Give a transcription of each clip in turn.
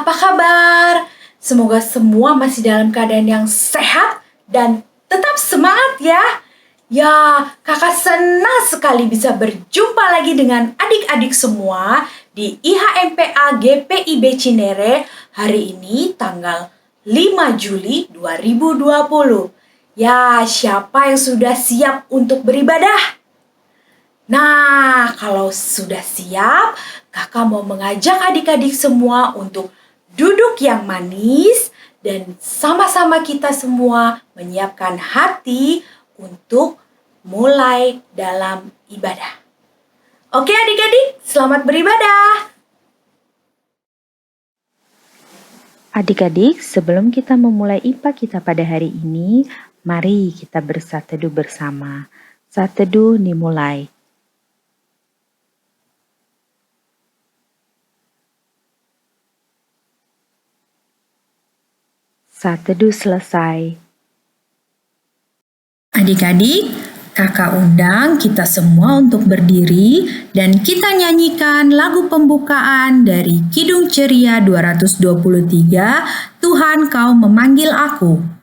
apa kabar? Semoga semua masih dalam keadaan yang sehat dan tetap semangat ya. Ya, kakak senang sekali bisa berjumpa lagi dengan adik-adik semua di IHMPA GPIB Cinere hari ini tanggal 5 Juli 2020. Ya, siapa yang sudah siap untuk beribadah? Nah, kalau sudah siap, kakak mau mengajak adik-adik semua untuk duduk yang manis dan sama-sama kita semua menyiapkan hati untuk mulai dalam ibadah. Oke adik-adik, selamat beribadah. Adik-adik, sebelum kita memulai IPA kita pada hari ini, mari kita bersaat teduh bersama. Saat teduh dimulai. Saat teduh selesai. Adik-adik, kakak undang kita semua untuk berdiri dan kita nyanyikan lagu pembukaan dari Kidung Ceria 223, Tuhan Kau Memanggil Aku.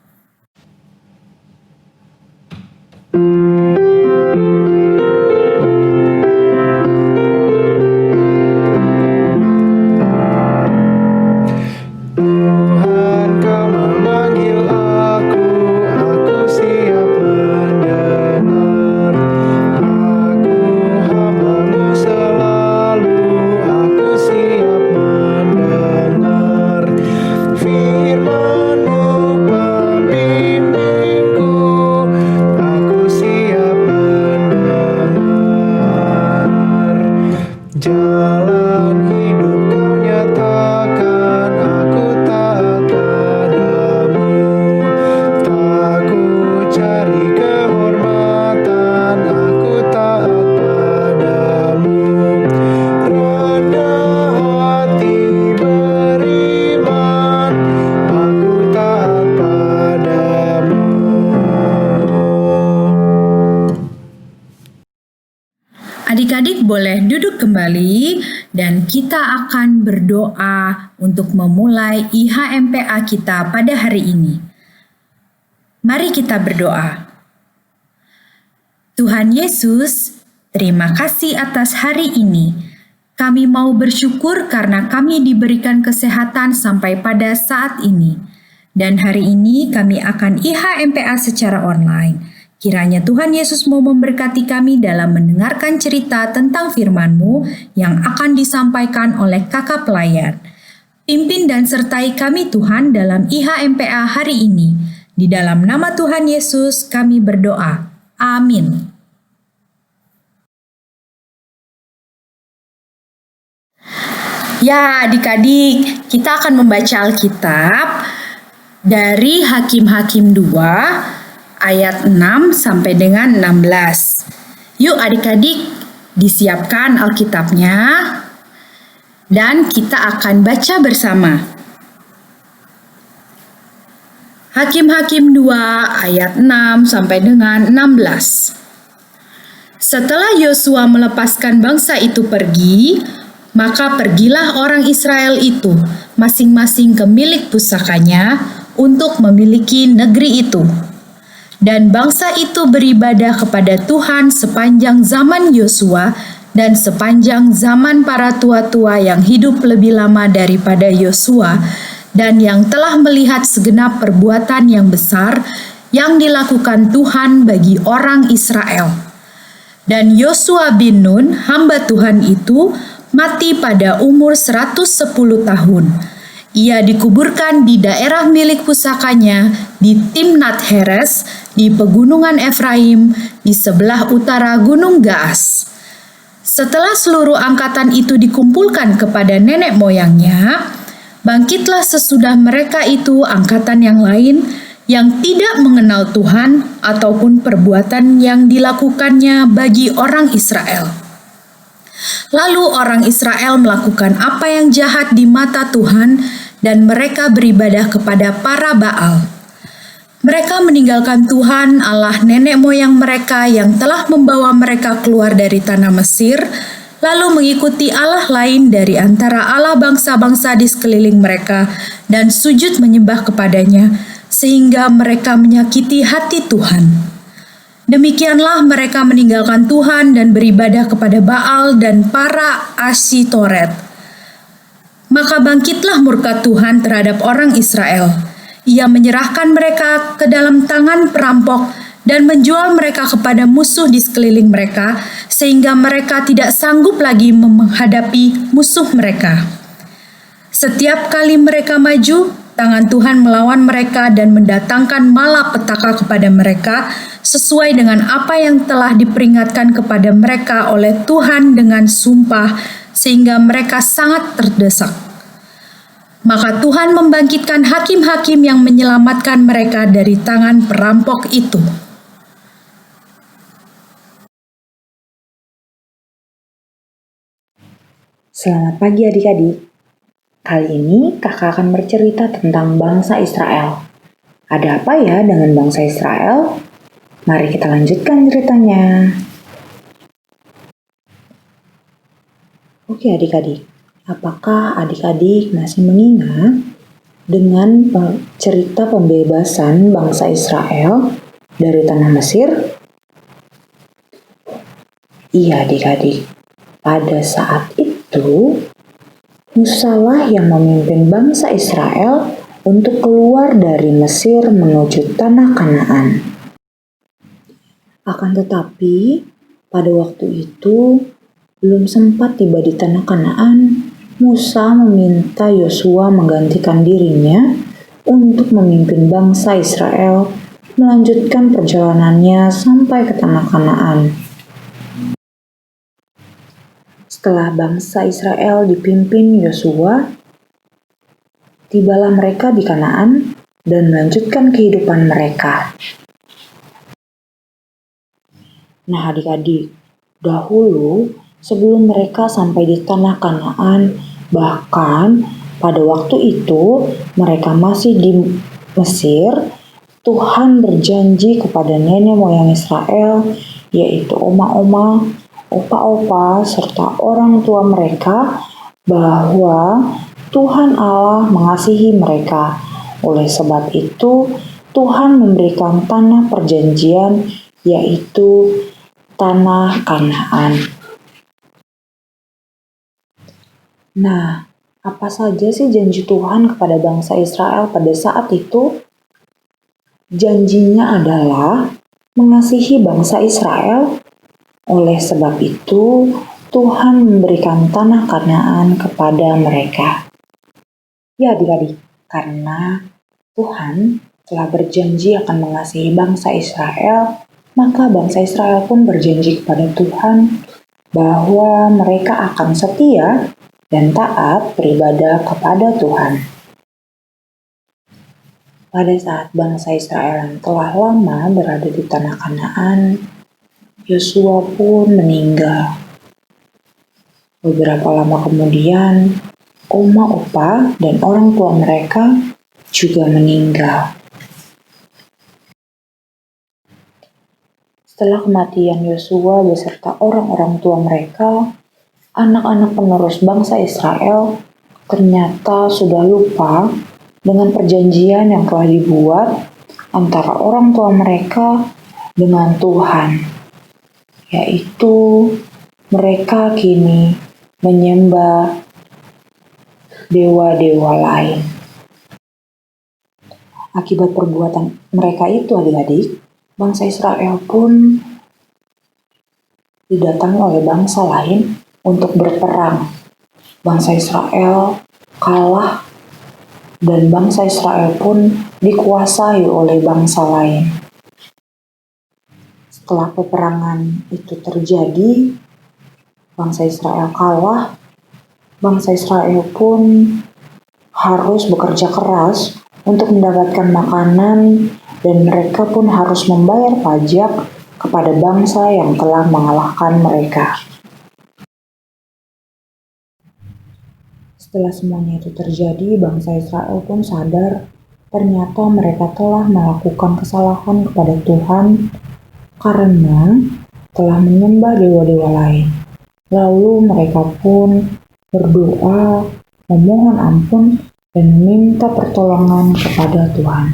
Adik-adik boleh duduk kembali dan kita akan berdoa untuk memulai IHMPA kita pada hari ini. Mari kita berdoa. Tuhan Yesus, terima kasih atas hari ini. Kami mau bersyukur karena kami diberikan kesehatan sampai pada saat ini. Dan hari ini kami akan IHMPA secara online. Kiranya Tuhan Yesus mau memberkati kami dalam mendengarkan cerita tentang firman-Mu yang akan disampaikan oleh kakak pelayan. Pimpin dan sertai kami Tuhan dalam IHMPA hari ini. Di dalam nama Tuhan Yesus kami berdoa. Amin. Ya adik-adik, kita akan membaca Alkitab dari Hakim-Hakim 2 ayat 6 sampai dengan 16. Yuk adik-adik, disiapkan Alkitabnya dan kita akan baca bersama. Hakim-Hakim 2 ayat 6 sampai dengan 16. Setelah Yosua melepaskan bangsa itu pergi, maka pergilah orang Israel itu masing-masing ke milik pusakanya untuk memiliki negeri itu. Dan bangsa itu beribadah kepada Tuhan sepanjang zaman Yosua dan sepanjang zaman para tua-tua yang hidup lebih lama daripada Yosua dan yang telah melihat segenap perbuatan yang besar yang dilakukan Tuhan bagi orang Israel. Dan Yosua bin Nun, hamba Tuhan itu, mati pada umur 110 tahun. Ia dikuburkan di daerah milik pusakanya di Timnat Heres di pegunungan Efraim di sebelah utara Gunung Gaas. Setelah seluruh angkatan itu dikumpulkan kepada nenek moyangnya, bangkitlah sesudah mereka itu angkatan yang lain yang tidak mengenal Tuhan ataupun perbuatan yang dilakukannya bagi orang Israel. Lalu orang Israel melakukan apa yang jahat di mata Tuhan dan mereka beribadah kepada para Baal. Mereka meninggalkan Tuhan Allah nenek moyang mereka yang telah membawa mereka keluar dari tanah Mesir, lalu mengikuti Allah lain dari antara Allah bangsa-bangsa di sekeliling mereka dan sujud menyembah kepadanya, sehingga mereka menyakiti hati Tuhan. Demikianlah mereka meninggalkan Tuhan dan beribadah kepada Baal dan para Asyitoret. Maka bangkitlah murka Tuhan terhadap orang Israel. Ia menyerahkan mereka ke dalam tangan perampok dan menjual mereka kepada musuh di sekeliling mereka, sehingga mereka tidak sanggup lagi menghadapi musuh mereka. Setiap kali mereka maju, tangan Tuhan melawan mereka dan mendatangkan malapetaka kepada mereka, sesuai dengan apa yang telah diperingatkan kepada mereka oleh Tuhan dengan sumpah, sehingga mereka sangat terdesak. Maka Tuhan membangkitkan hakim-hakim yang menyelamatkan mereka dari tangan perampok itu. Selamat pagi adik-adik. Kali ini kakak akan bercerita tentang bangsa Israel. Ada apa ya dengan bangsa Israel? Mari kita lanjutkan ceritanya. Oke adik-adik, apakah adik-adik masih mengingat dengan cerita pembebasan bangsa Israel dari tanah Mesir? Iya adik-adik, pada saat itu Musalah yang memimpin bangsa Israel untuk keluar dari Mesir menuju tanah Kanaan. Akan tetapi, pada waktu itu belum sempat tiba di tanah Kanaan, Musa meminta Yosua menggantikan dirinya untuk memimpin bangsa Israel melanjutkan perjalanannya sampai ke tanah Kanaan. Setelah bangsa Israel dipimpin Yosua, tibalah mereka di Kanaan dan melanjutkan kehidupan mereka. Nah adik-adik, dahulu sebelum mereka sampai di tanah Kanaan, bahkan pada waktu itu mereka masih di Mesir, Tuhan berjanji kepada nenek moyang Israel, yaitu oma-oma, opa-opa, serta orang tua mereka, bahwa Tuhan Allah mengasihi mereka. Oleh sebab itu, Tuhan memberikan tanah perjanjian, yaitu tanah Kanaan. Nah, apa saja sih janji Tuhan kepada bangsa Israel pada saat itu? Janjinya adalah mengasihi bangsa Israel. Oleh sebab itu, Tuhan memberikan tanah Kanaan kepada mereka. Ya adik-adik, karena Tuhan telah berjanji akan mengasihi bangsa Israel, maka bangsa Israel pun berjanji kepada Tuhan bahwa mereka akan setia dan taat beribadah kepada Tuhan. Pada saat bangsa Israel yang telah lama berada di tanah Kanaan, Yosua pun meninggal. Beberapa lama kemudian, oma, opa, dan orang tua mereka juga meninggal. Setelah kematian Yosua beserta orang-orang tua mereka, anak-anak penerus bangsa Israel ternyata sudah lupa dengan perjanjian yang telah dibuat antara orang tua mereka dengan Tuhan, yaitu mereka kini menyembah dewa-dewa lain. Akibat perbuatan mereka itu adik-adik, bangsa Israel pun didatangi oleh bangsa lain untuk berperang. Bangsa Israel kalah dan bangsa Israel pun dikuasai oleh bangsa lain. Setelah peperangan itu terjadi, bangsa Israel kalah. Bangsa Israel pun harus bekerja keras untuk mendapatkan makanan dan mereka pun harus membayar pajak kepada bangsa yang telah mengalahkan mereka. Setelah semuanya itu terjadi, bangsa Israel pun sadar ternyata mereka telah melakukan kesalahan kepada Tuhan karena telah menyembah dewa-dewa lain. Lalu mereka pun berdoa, memohon ampun, dan meminta pertolongan kepada Tuhan.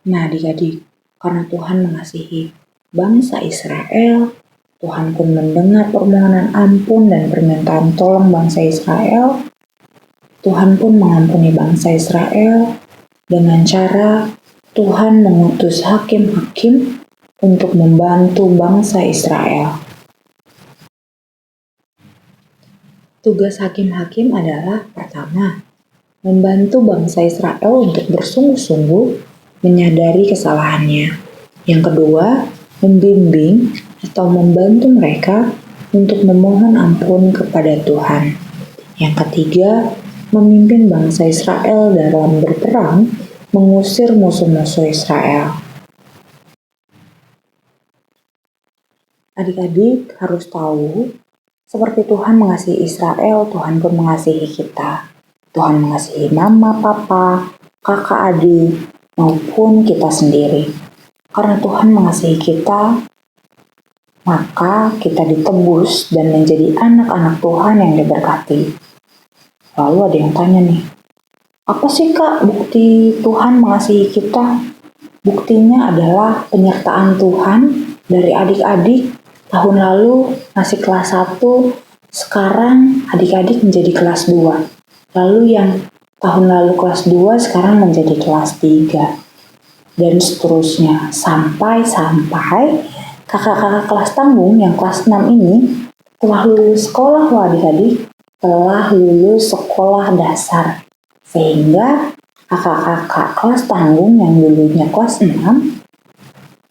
Nah, adik-adik, karena Tuhan mengasihi bangsa Israel, Tuhan pun mendengar permohonan ampun dan permintaan tolong bangsa Israel. Tuhan pun mengampuni bangsa Israel dengan cara Tuhan mengutus hakim-hakim untuk membantu bangsa Israel. Tugas hakim-hakim adalah pertama, membantu bangsa Israel untuk bersungguh-sungguh menyadari kesalahannya. Yang kedua, membimbing atau membantu mereka untuk memohon ampun kepada Tuhan. Yang ketiga, memimpin bangsa Israel dalam berperang mengusir musuh-musuh Israel. Adik-adik harus tahu, seperti Tuhan mengasihi Israel, Tuhan pun mengasihi kita. Tuhan mengasihi mama, papa, kakak, adik, maupun kita sendiri. Karena Tuhan mengasihi kita, maka kita ditebus dan menjadi anak-anak Tuhan yang diberkati. Lalu ada yang tanya nih, apa sih Kak bukti Tuhan mengasihi kita? Buktinya adalah penyertaan Tuhan dari adik-adik. Tahun lalu masih kelas 1, sekarang adik-adik menjadi kelas 2. Lalu yang tahun lalu kelas 2 sekarang menjadi kelas 3. Dan seterusnya sampai kakak-kakak kelas tanggung yang kelas 6 ini telah lulus sekolah loh adik-adik, telah lulus sekolah dasar. Sehingga kakak-kakak kelas tanggung yang dulunya kelas 6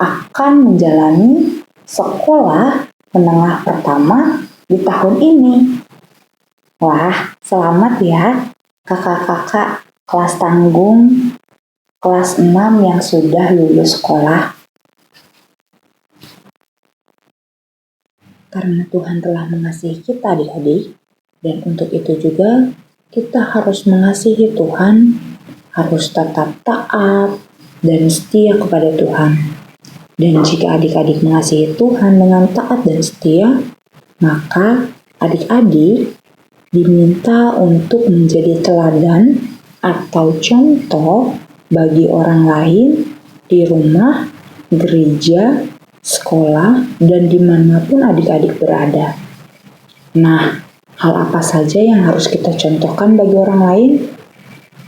akan menjalani sekolah menengah pertama di tahun ini. Wah, selamat ya kakak-kakak kelas tanggung kelas 6 yang sudah lulus sekolah. Karena Tuhan telah mengasihi kita adik-adik, dan untuk itu juga kita harus mengasihi Tuhan, harus tetap taat dan setia kepada Tuhan. Dan jika adik-adik mengasihi Tuhan dengan taat dan setia, maka adik-adik diminta untuk menjadi teladan atau contoh bagi orang lain di rumah, gereja, sekolah, dan dimanapun adik-adik berada. Nah, hal apa saja yang harus kita contohkan bagi orang lain?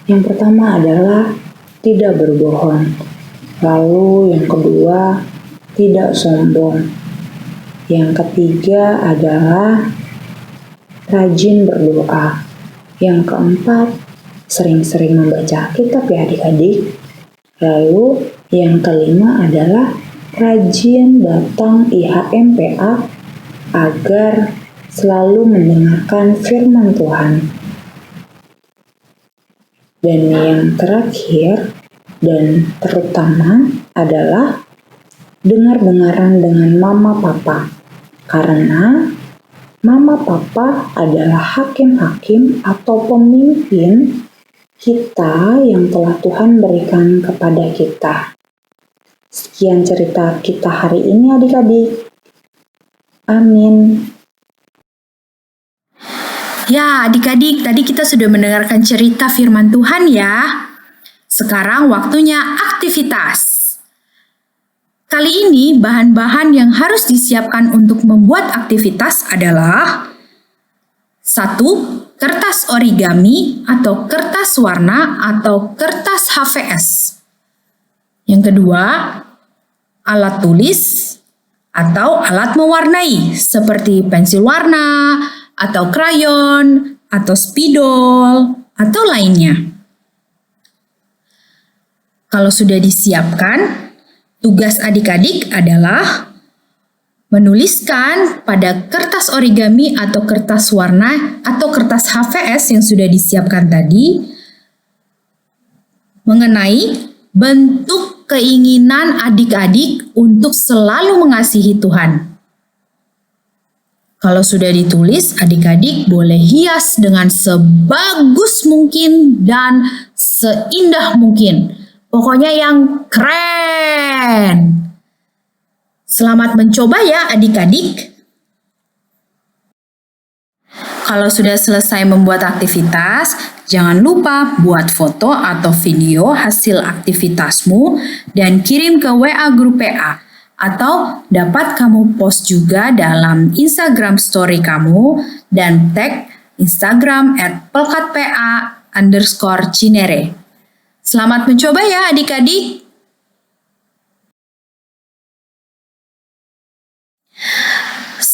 Yang pertama adalah tidak berbohong. Lalu yang kedua, tidak sombong. Yang ketiga adalah rajin berdoa. Yang keempat, sering-sering membaca Alkitab ya adik-adik. Lalu yang kelima adalah rajin datang IHMPA agar selalu mendengarkan firman Tuhan. Dan yang terakhir dan terutama adalah dengar-dengaran dengan mama papa. Karena mama papa adalah hakim-hakim atau pemimpin kita yang telah Tuhan berikan kepada kita. Sekian cerita kita hari ini adik-adik. Amin. Ya, adik-adik, tadi kita sudah mendengarkan cerita firman Tuhan ya. Sekarang waktunya aktivitas. Kali ini bahan-bahan yang harus disiapkan untuk membuat aktivitas adalah 1. Kertas origami atau kertas warna atau kertas HVS. Yang kedua, alat tulis atau alat mewarnai seperti pensil warna atau krayon atau spidol atau lainnya. Kalau sudah disiapkan, tugas adik-adik adalah menuliskan pada kertas origami atau kertas warna atau kertas HVS yang sudah disiapkan tadi mengenai bentuk keinginan adik-adik untuk selalu mengasihi Tuhan. Kalau sudah ditulis, adik-adik boleh hias dengan sebagus mungkin dan seindah mungkin. Pokoknya yang keren. Selamat mencoba ya adik-adik. Kalau sudah selesai membuat aktivitas, jangan lupa buat foto atau video hasil aktivitasmu dan kirim ke WA grup PA. Atau dapat kamu post juga dalam Instagram story kamu dan tag Instagram @pelkatpa_cinere. Selamat mencoba ya adik-adik.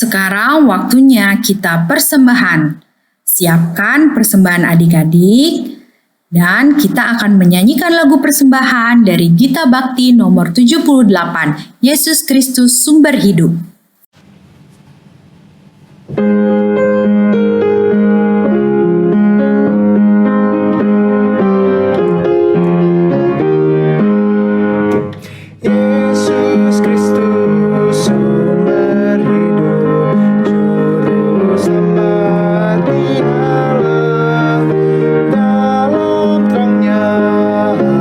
Sekarang waktunya kita persembahan. Siapkan persembahan adik-adik dan kita akan menyanyikan lagu persembahan dari Gita Bakti nomor 78, Yesus Kristus Sumber Hidup. Yesus Kristus sumber hidup, juru selamat Allah. Dalam terangnya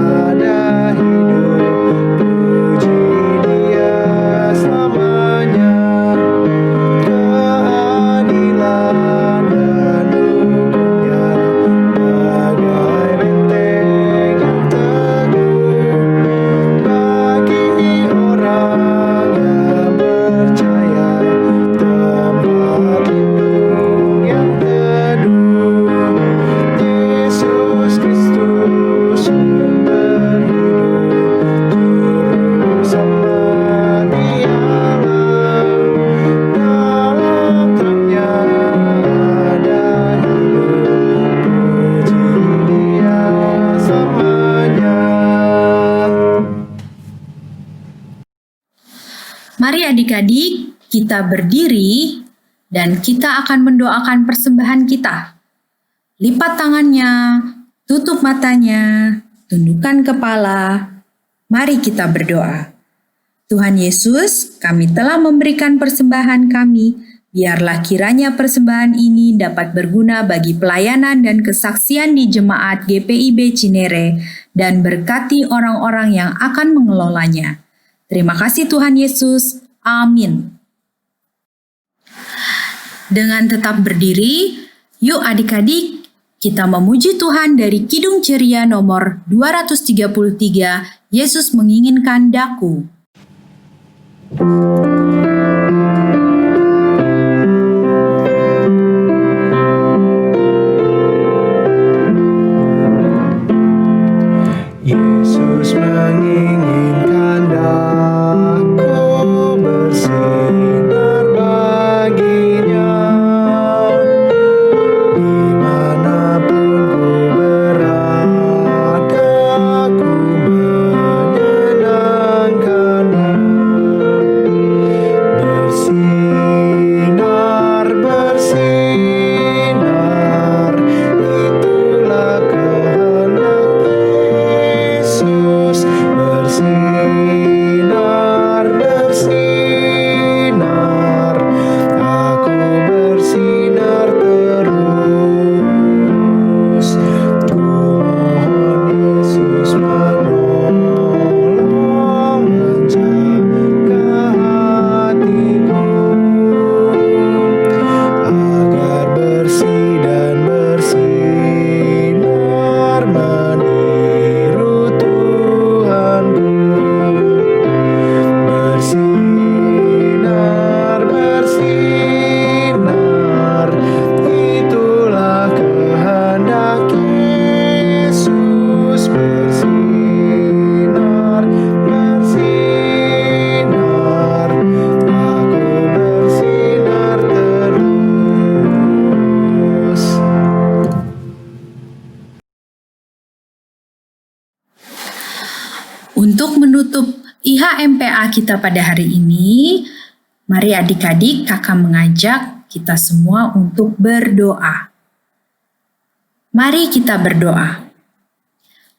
ada hidup, puji Dia selamanya. Keadilan dan hukumnya bagai benteng yang teguh bagi orang yang percaya, tempat lindung yang teduh. Yesus Kristus sumber hidup, juru selamat Allah. Dalam terangnya ada hidup, puji Dia selamanya. Mari adik-adik, kita berdiri dan kita akan mendoakan persembahan kita. Lipat tangannya, tutup matanya, tundukkan kepala. Mari kita berdoa. Tuhan Yesus, kami telah memberikan persembahan kami. Biarlah kiranya persembahan ini dapat berguna bagi pelayanan dan kesaksian di Jemaat GPIB Cinere dan berkati orang-orang yang akan mengelolanya. Terima kasih Tuhan Yesus. Amin. Dengan tetap berdiri, yuk adik-adik, kita memuji Tuhan dari Kidung Ceria nomor 233, Yesus menginginkan daku. Yesus menginginkan daku bersinar baginya. Dimanapun ku berada, ku menyenangkannya. Bersinar, bersinar, itulah kehendak Yesus. Bersinar, bersinar, aku bersinar terus. Ku mohon Yesus menolong, menjaga hatiku agar bersih dan bersinar meniru Tuhanku. Bersinar, bersinar, itulah kehendak Yesus. Bersinar, bersinar, aku bersinar terus. Untuk menutup IHMPA kita pada hari ini, mari adik-adik kakak mengajak kita semua untuk berdoa. Mari kita berdoa.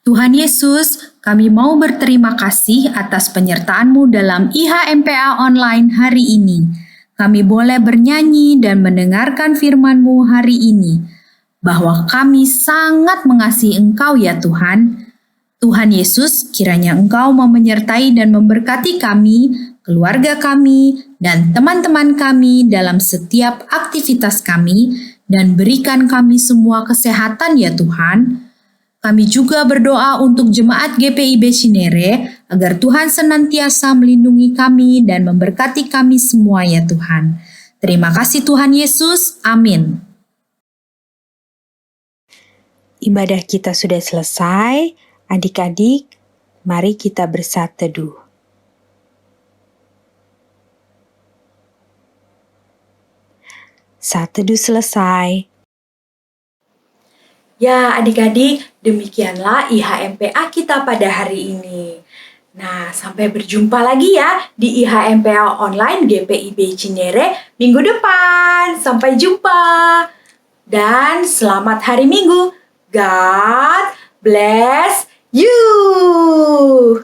Tuhan Yesus, kami mau berterima kasih atas penyertaan-Mu dalam IHMPA online hari ini. Kami boleh bernyanyi dan mendengarkan firman-Mu hari ini, bahwa kami sangat mengasihi Engkau ya Tuhan. Tuhan Yesus, kiranya Engkau mau menyertai dan memberkati kami, keluarga kami, dan teman-teman kami dalam setiap aktivitas kami, dan berikan kami semua kesehatan ya Tuhan. Kami juga berdoa untuk jemaat GPIB Cinere agar Tuhan senantiasa melindungi kami dan memberkati kami semua ya Tuhan. Terima kasih Tuhan Yesus. Amin. Ibadah kita sudah selesai. Adik-adik, mari kita bersaat teduh. Saat teduh selesai. Ya adik-adik, demikianlah IHMPA kita pada hari ini. Nah, sampai berjumpa lagi ya di IHMPA Online GPIB Cinere minggu depan. Sampai jumpa. Dan selamat hari Minggu. God bless you.